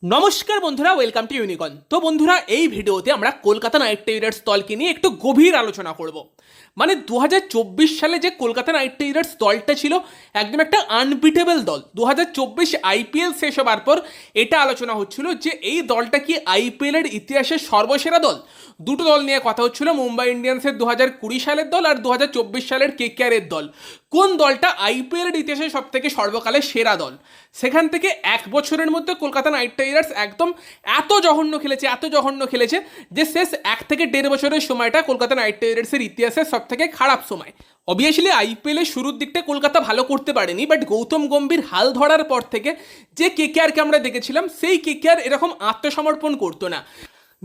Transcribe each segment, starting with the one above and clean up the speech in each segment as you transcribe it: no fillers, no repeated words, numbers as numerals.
নমস্কার বন্ধুরা, welcome to unicorn. তো বন্ধুরা, এই ভিডিওতে আমরা কলকাতা নাইট রাইডার্স দলকে নিয়ে একটু গভীর আলোচনা করব। মানে 2024 সালে যে কলকাতা নাইট রাইডার্স দলটা ছিল একদম একটা আনবিটেবল দল। 2024 আইপিএল শেষ হবার পর এটা আলোচনা হচ্ছিল যে এই দলটা কি আইপিএলের ইতিহাসের সর্বসেরা দল। দুটো দল নিয়ে কথা হচ্ছিল, মুম্বাই ইন্ডিয়ান্সের 2020 সালের দল আর 2024 সালের কেকেআরের দল। কোন দলটা আইপিএলের ইতিহাসে সব থেকে সর্বকালের সেরা দল? সেখান থেকে এক বছরের মধ্যে কলকাতা নাইট রাইডার্স একদম এত জঘন্য খেলেছে যে শেষ 1 থেকে 1.5 বছরের সময়টা কলকাতা নাইট রাইডার্সের ইতিহাসের সব থেকে খারাপ সময়। অবভিয়াসলি আইপিএলের শুরুর দিকটা কলকাতা ভালো করতে পারেনি, বাট গৌতম গম্ভীর হাল ধরার পর থেকে যে কেকেআরকে আমরা দেখেছিলাম সেই কেকেআর এরকম আত্মসমর্পণ করতো না।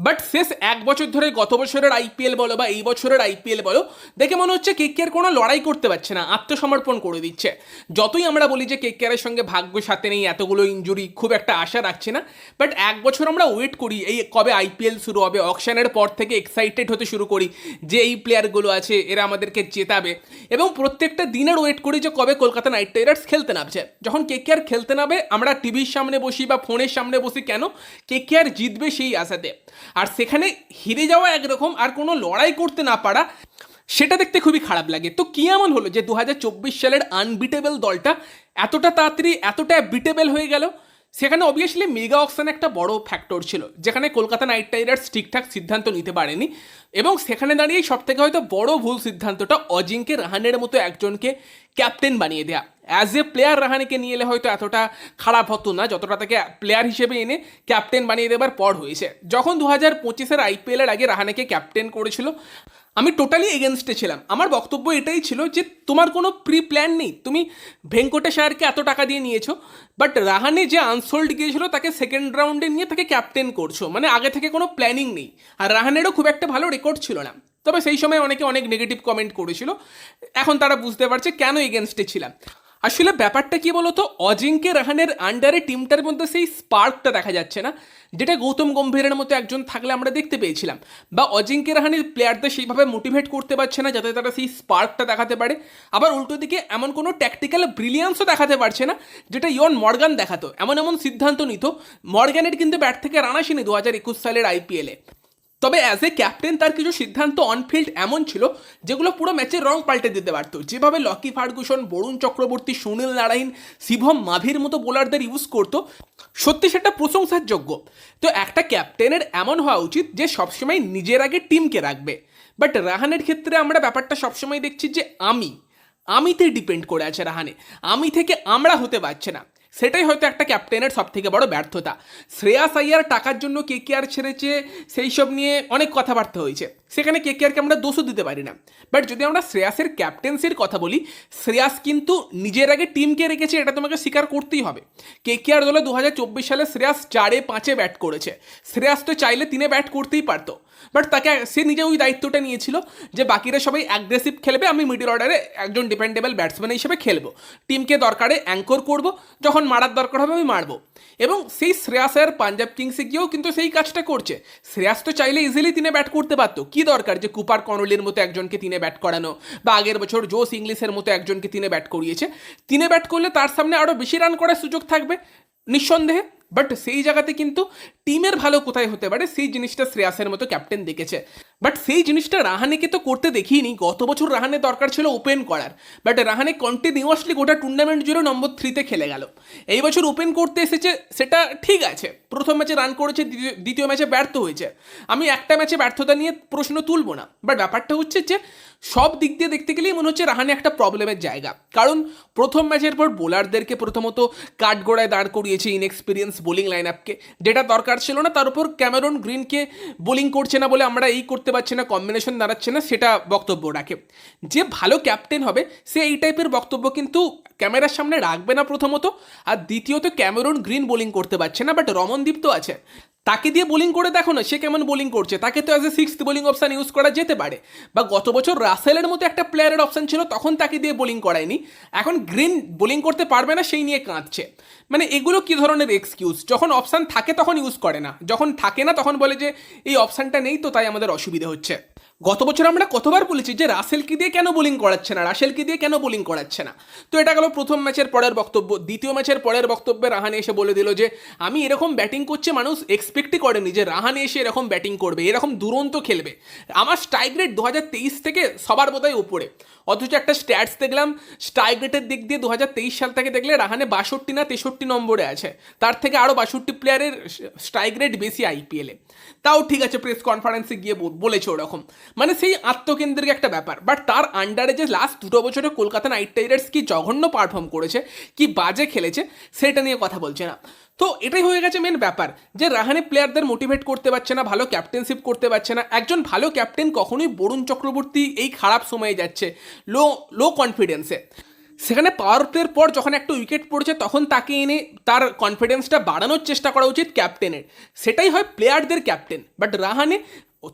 বাট শেষ 1 বছর ধরে গত বছরের আইপিএল বলো বা এই বছরের আইপিএল বলো, দেখে মনে হচ্ছে কেকেআর কোনো লড়াই করতে পারছে না, আত্মসমর্পণ করে দিচ্ছে। যতই আমরা বলি যে কেকেআরের সঙ্গে ভাগ্য সাথে নেই, এতগুলো ইনজুরি, খুব একটা আশা রাখছে না, বাট 1 বছর আমরা ওয়েট করি এই কবে আইপিএল শুরু হবে। অকশনের পর থেকে এক্সাইটেড হতে শুরু করি যে এই প্লেয়ারগুলো আছে, এরা আমাদেরকে জেতাবে, এবং প্রত্যেকটা দিনের ওয়েট করি যে কবে কলকাতা নাইট রাইডার্স খেলতে নামছে। যখন কেকেআর খেলতে নামে আমরা টিভির সামনে বসি বা ফোনের সামনে বসি, কেন? কেকেআর জিতবে সেই আশাতে। আর সেখানে হেরে যাওয়া একরকম, আর কোনো লড়াই করতে না পারা, সেটা দেখতে খুবই খারাপ লাগে। তো কি এমন হলো যে 2024 সালের আনবিটেবল দলটা এতটা তাড়াতাড়ি এতটা বিটেবল হয়ে গেল? সেখানে অবভিয়াসলি মেগা অকশন একটা বড় ফ্যাক্টর ছিল, যেখানে কলকাতা নাইট রাইডার্স ঠিকঠাক সিদ্ধান্ত নিতে পারেনি। এবং সেখানে দাঁড়িয়ে সব থেকে হয়তো বড় ভুল সিদ্ধান্তটা অজিঙ্কে রাহানের মতো একজনকে ক্যাপ্টেন বানিয়ে দেওয়া। অ্যাজ এ প্লেয়ার রাহানেকে নিয়ে এলে হয়তো এতটা খারাপ হতো না, যতটা তাকে প্লেয়ার হিসেবে এনে ক্যাপ্টেন বানিয়ে দেওয়ার পর হয়েছে। যখন 2025 আইপিএলের আগে রাহানেকে ক্যাপ্টেন করেছিল, আমি টোটালি এগেনস্টে ছিলাম। আমার বক্তব্য এটাই ছিল যে তোমার কোনো প্রি প্ল্যান নেই, তুমি ভেঙ্কটেশ আয়ারকে এত টাকা দিয়ে নিয়েছো, বাট রাহানে যে আনসোল্ড গিয়েছিল তাকে সেকেন্ড রাউন্ডে নিয়ে তাকে ক্যাপ্টেন করছো, মানে আগে থেকে কোনো প্ল্যানিং নেই। আর রাহানেরও খুব একটা ভালো রেকর্ড ছিল না, তবে সেই সময় অনেকে অনেক নেগেটিভ কমেন্ট করেছিল। এখন তারা বুঝতে পারছে কেন এগেনস্টে ছিলাম। আসলে ব্যাপারটা কি বলতো, অজিঙ্কে রাহানের আন্ডারে টিমটার মধ্যে সেই স্পার্কটা দেখা যাচ্ছে না, যেটা গৌতম গম্ভীরের মতো একজন থাকলে আমরা দেখতে পেয়েছিলাম। বা অজিঙ্কে রাহানের প্লেয়ারদের সেইভাবে মোটিভেট করতে পারছে না যাতে তারা সেই স্পার্কটা দেখাতে পারে। আবার উল্টো দিকে এমন কোনো ট্যাকটিক্যাল ব্রিলিয়ান্সও দেখাতে পারছে না যেটা ইয়ন মর্গান দেখাতো। এমন এমন সিদ্ধান্ত নিত। মর্গানের কিন্তু ব্যাট থেকে রান আসেনি 2021 সালের আইপিএলে, তবে অ্যাজ এ ক্যাপ্টেন তার কিছু সিদ্ধান্ত অনফিল্ড এমন ছিল যেগুলো পুরো ম্যাচের রং পাল্টে দিতে পারতো। যেভাবে লকি ফার্গুসন, বরুণ চক্রবর্তী, সুনীল নারায়ণ, শিভম মাভির মতো বোলারদের ইউজ করতো, সত্যি সেটা প্রশংসার যোগ্য। তো একটা ক্যাপ্টেনের এমন হওয়া উচিত যে সবসময় নিজের আগে টিমকে রাখবে। বাট রাহানের ক্ষেত্রে আমরা ব্যাপারটা সবসময় দেখছি যে আমিতে ডিপেন্ড করে আছে রাহানে, আমি থেকে আমরা হতে পারছে না। সেটাই হয়তো একটা ক্যাপ্টেনের সব থেকে বড় ব্যর্থতা। শ্রেয়াস আইয়ার টাকার জন্য কেকেআর ছেড়েছে, সেই সব নিয়ে অনেক কথাবার্তা হয়েছে, সেখানে কেকেআরকে আমরা দোষও দিতে পারি না। বাট যদি আমরা শ্রেয়াসের ক্যাপ্টেন্সির কথা বলি, শ্রেয়াস কিন্তু নিজের আগে টিমকে রেখেছে, এটা তোমাকে স্বীকার করতেই হবে। কেকেআর দলে 2024 সালে শ্রেয়াস 4-5 ব্যাট করেছে। শ্রেয়াস তো চাইলে 3 ব্যাট করতেই পারতো, বাট তাকে সে নিজে ওই দায়িত্বটা নিয়েছিল যে বাকিরা সবাই অ্যাগ্রেসিভ খেলবে, আমি মিডল অর্ডারে একজন ডিপেন্ডেবল ব্যাটসম্যান হিসেবে খেলবো, টিমকে দরকারে অ্যাঙ্কর করব, যখন মারার দরকার হবে আমি মারবো। এবং সেই শ্রেয়াস আয়ার পাঞ্জাব কিংসে গিয়েও কিন্তু সেই কাজটা করছে। শ্রেয়াস তো চাইলে ইজিলি 3 ব্যাট করতে পারতো, কি দরকার যে কুপার কনলির মতো একজনকে 3 ব্যাট করানো, বা আগের বছর জোস ইংলিশের মতো একজনকে 3 ব্যাট করিয়েছে। 3 ব্যাট করলে তার সামনে আরও বেশি রান করার সুযোগ থাকবে নিঃসন্দেহে। বাট সেই জায়গাতে কিন্তু টিমের ভালো কোথায় হতে পারে সেই জিনিসটা শ্রেয়াসের মতো ক্যাপ্টেন দেখেছে। বাট সেই জিনিসটা রাহানেকে তো করতে দেখিনি। গত বছর রাহানের দরকার ছিল ওপেন করার, বাট রাহানে কন্টিনিউয়াসলি গোটা টুর্নামেন্ট জুড়ে নম্বর 3-তে খেলে গেল। এই বছর ওপেন করতে এসেছে, সেটা ঠিক আছে, প্রথম ম্যাচে রান করেছে, দ্বিতীয় ম্যাচে ব্যর্থ হয়েছে। আমি একটা ম্যাচে ব্যর্থতা নিয়ে প্রশ্ন তুলব না, বাট ব্যাপারটা হচ্ছে যে সব দিক দিয়ে দেখতে গেলেই মনে হচ্ছে রাহানে একটা প্রবলেমের জায়গা। কারণ প্রথম ম্যাচের পর বোলারদেরকে প্রথমত কাঠগোড়ায় দাঁড় করিয়েছে, ইনএক্সপিরিয়েন্স বোলিং লাইন আপকে, যেটা দরকার ছিল না। তার উপর ক্যামেরন গ্রিনকে বোলিং করছে না বলে আমরা এই করতে পারছি না, কম্বিনেশন দাঁড়াচ্ছে না, সেটা বক্তব্য রাখে। যে ভালো ক্যাপ্টেন হবে সে এই টাইপের বক্তব্য কিন্তু ক্যামেরার সামনে রাখবে না প্রথমত। আর দ্বিতীয়ত ক্যামেরন গ্রিন বোলিং করতে পারছে না, বাট রমনদীপ তো আছে, তাকে দিয়ে বোলিং করে দেখো না সে কেমন বোলিং করছে। তাকে তো as a 6th bowling option use করা যেতে পারে, বা গত বছর রাসেলের মতো একটা প্লেয়ারের অপশান ছিল, তখন তাকে দিয়ে বোলিং করায়নি। এখন গ্রিন বোলিং করতে পারবে না সেই নিয়ে কাঁদছে। মানে এগুলো কি ধরনের এক্সকিউজ? যখন অপশান থাকে তখন ইউজ করে না, যখন থাকে না তখন বলে যে এই অপশানটা নেই তো তাই আমাদের অসুবিধা হচ্ছে। গত বছর আমরা কতবার বলেছি যে রাসেলকে দিয়ে কেন বোলিং করাচ্ছে না, রাসেলকে দিয়ে কেন বোলিং করাচ্ছে না। তো এটা গেল প্রথম ম্যাচের পরের বক্তব্য। দ্বিতীয় ম্যাচের পরের বক্তব্যে রাহানে এসে বলে দিল যে আমি এরকম ব্যাটিং করছে, মানুষ এক্সপেক্টই করেনি যে রাহানে এসে এরকম ব্যাটিং করবে, এরকম দুরন্ত খেলবে। আমার স্ট্রাইক রেট 2023 থেকে সবার বোধহয় উপরে, অথচ একটা স্ট্যাটস দেখলাম স্ট্রাইক রেটের দিক দিয়ে 2023 সাল থেকে দেখলে রাহানে 62 না 63 নম্বরে আছে, তার থেকে আরও 62 প্লেয়ারের স্ট্রাইক রেট বেশি আইপিএলে। তাও ঠিক আছে, প্রেস কনফারেন্সে গিয়ে বলেছে ওরকম, মানে সেই আত্মকেন্দ্রিক একটা ব্যাপার। বাট তার আন্ডারে যে লাস্ট 2 বছরে কলকাতা নাইট রাইডার্স কি জঘন্য পারফর্ম করেছে, কি বাজে খেলেছে, সেটা নিয়ে কথা বলছে না। তো এটাই হয়ে গেছে মেন ব্যাপার, যে রাহানে প্লেয়ারদের মোটিভেট করতে পারছে না, ভালো ক্যাপ্টেনশিপ করতে পারছে না। একজন ভালো ক্যাপ্টেন কখনোই, বরুণ চক্রবর্তী এই খারাপ সময়ে যাচ্ছে লো কনফিডেন্সে, সেখানে পাওয়ার প্লের পর যখন একটা উইকেট পড়েছে তখন তাকে এনে তার কনফিডেন্সটা বাড়ানোর চেষ্টা করা উচিত ক্যাপ্টেনের, সেটাই হয় প্লেয়ারদের ক্যাপ্টেন। বাট রাহানে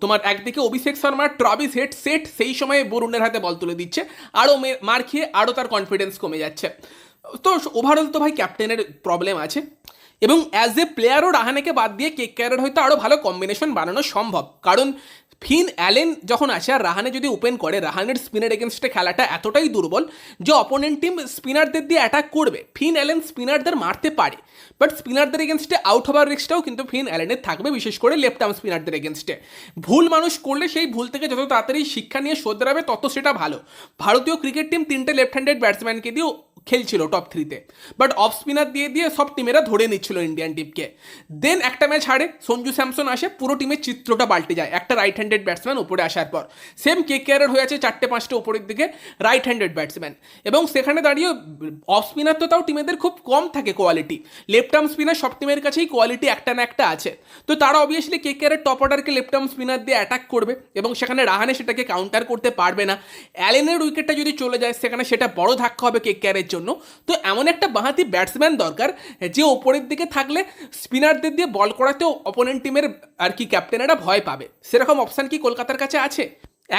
তোমার একদিকে অভিষেক শর্মার ট্রাভিস হেড সেট, সেই সময়ে বরুণের হাতে বল তুলে দিচ্ছে, আরও মার খেয়ে আরও তার কনফিডেন্স কমে যাচ্ছে। তো ওভারঅল তো ভাই ক্যাপ্টেনের প্রবলেম আছে, এবং অ্যাজ এ প্লেয়ারও রাহানেকে বাদ দিয়ে কেকেআরের হয়তো আরও ভালো কম্বিনেশন বানানো সম্ভব। কারণ ফিন অ্যালেন যখন আসে আর রাহানে যদি ওপেন করে, রাহানের স্পিনের এগেনস্টে খেলাটা এতটাই দুর্বল যে অপোনেন্ট টিম স্পিনারদের দিয়ে অ্যাটাক করবে। ফিন অ্যালেন স্পিনারদের মারতে পারে, বাট স্পিনারদের এগেনস্টে আউট হওয়ার রিস্কটাও কিন্তু ফিন অ্যালেনের থাকবে, বিশেষ করে লেফট আর্ম স্পিনারদের এগেনস্টে। ভুল মানুষ করলে সেই ভুল থেকে যত তাড়াতাড়ি শিক্ষা নিয়ে শোধরাবে তত সেটা ভালো। ভারতীয় ক্রিকেট টিম 3টে লেফট হ্যান্ডেড ব্যাটসম্যানকে দিয়েও খেলছিল টপ 3-তে, বাট অফ স্পিনার দিয়ে দিয়ে সব টিমেরা ধরে নিচ্ছিল ইন্ডিয়ান টিমকে। দেন একটা ম্যাচ হারে, সঞ্জু স্যামসন আসে, পুরো টিমের চিত্রটা পাল্টে যায় একটা রাইট হ্যান্ডেড ব্যাটসম্যান উপরে আসার পর। সেম কেকেআরের হয়ে আছে 4টে-5টে উপরের দিকে রাইট হ্যান্ডেড ব্যাটসম্যান, এবং সেখানে দাঁড়িয়ে অফ স্পিনার তো তাও টিমেদের খুব কম থাকে কোয়ালিটি, লেফট আর্ম স্পিনার সব টিমের কাছেই কোয়ালিটি একটা না একটা আছে। তো তারা অবভিয়াসলি কেকেআরের টপ অর্ডারকে লেফট আর্ম স্পিনার দিয়ে অ্যাটাক করবে, এবং সেখানে রাহানে সেটাকে কাউন্টার করতে পারবে না। অ্যালেনের উইকেটটা যদি চলে যায় সেখানে সেটা বড় ধাক্কা হবে কেকেআরের জন্য। তো এমন একটা বাঁহাতি ব্যাটসম্যান দরকার যে ওপরের দিকে থাকলে স্পিনারদের দিয়ে বল করাতেও অপোনেন্ট টিমের আর কি ক্যাপ্টেনেরা ভয় পাবে। সেরকম অপশান কি কলকাতার কাছে আছে?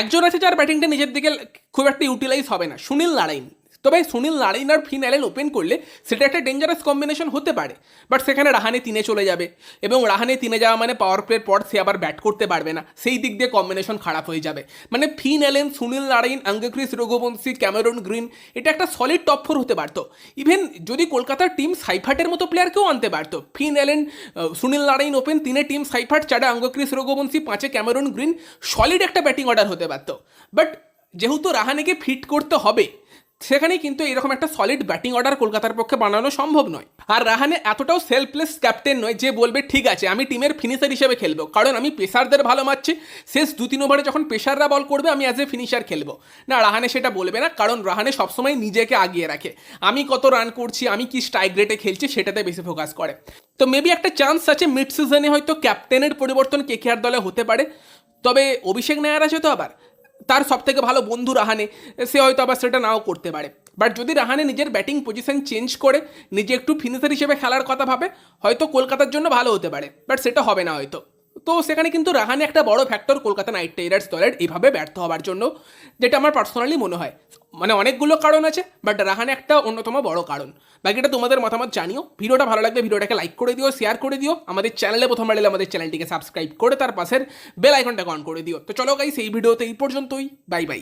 একজন আছে যার ব্যাটিংটা নিজের দিকে খুব একটা ইউটিলাইজ হবে না, সুনীল নারাইন। তবে সুনীল নারাইন আর ফিন অ্যালেন ওপেন করলে সেটা একটা ডেঞ্জারাস কম্বিনেশন হতে পারে, বাট সেখানে রাহানে 3-এ চলে যাবে, এবং রাহানে 3-এ যাওয়া মানে পাওয়ার প্লের পর সে আবার ব্যাট করতে পারবে না, সেই দিক দিয়ে কম্বিনেশন খারাপ হয়ে যাবে। মানে Finn Allen, Sunil Narine, Angkrish Raghuvanshi, Cameron Green, এটা একটা সলিড টপ 4 হতে পারতো। ইভেন যদি কলকাতার টিম সাইফার্টের মতো প্লেয়ারকেও আনতে পারতো, Finn Allen, Sunil Narine open, 3-এ টিম সাইফার্ট, 4-এ আঙ্গক্রিস রঘুবংশী, 5-এ ক্যামেরন গ্রিন, সলিড একটা ব্যাটিং অর্ডার হতে পারতো। বাট যেহেতু রাহানেকে ফিট করতে হবে, সেখানেই কিন্তু এরকম একটা সলিড ব্যাটিং অর্ডার কলকাতার পক্ষে বানানো সম্ভব নয়। আর রাহানে এতটাও সেলফলেস ক্যাপ্টেন নয় যে বলবে ঠিক আছে আমি টিমের ফিনিশার হিসেবে খেলবো, কারণ আমি পেসারদের ভালো মারছি, শেষ 2-3 ওভারে যখন পেসাররা বল করবে আমি অ্যাজ এ ফিনিশার খেলবো না। রাহানে সেটা বলবে না, কারণ রাহানে সবসময় নিজেকে আগিয়ে রাখে, আমি কত রান করছি, আমি কি স্ট্রাইক রেটে খেলছি সেটাতে বেশি ফোকাস করে। তো মেবি একটা চান্স আছে মিড সিজনে হয়তো ক্যাপ্টেনের পরিবর্তন কেকেআর দলে হতে পারে। তবে অভিষেক নায়ার আছে তো আবার, তার সব থেকে ভালো বন্ধু রাহানে, সে হয়তো আবার সেটা নাও করতে পারে। বাট যদি রাহানে নিজের ব্যাটিং পজিশন চেঞ্জ করে নিজে একটু ফিনিশার হিসেবে খেলার কথা ভাবে, হয়তো কলকাতার জন্য ভালো হতে পারে, বাট সেটা হবে না হয়তো। তো সেখানে কিন্তু রাহানে একটা বড় ফ্যাক্টর কলকাতা নাইট রাইডার্স দলের এইভাবে ব্যর্থ হওয়ার জন্য, যেটা আমার পার্সোনালি মনে হয়। মানে অনেকগুলো কারণ আছে, বাট রাহানে একটা অন্যতম বড় কারণ। বাকিটা তোমাদের মতামত জানিও। ভিডিওটা ভালো লাগলে ভিডিওটাকে লাইক করে দিও, শেয়ার করে দিও। আমাদের চ্যানেলে প্রথমবার এলে আমাদের চ্যানেলটিকে সাবস্ক্রাইব করে তার পাশের বেল আইকনটাকে অন করে দিও। তো চলো গাইস, এই ভিডিওতে এই পর্যন্তই, বাই বাই।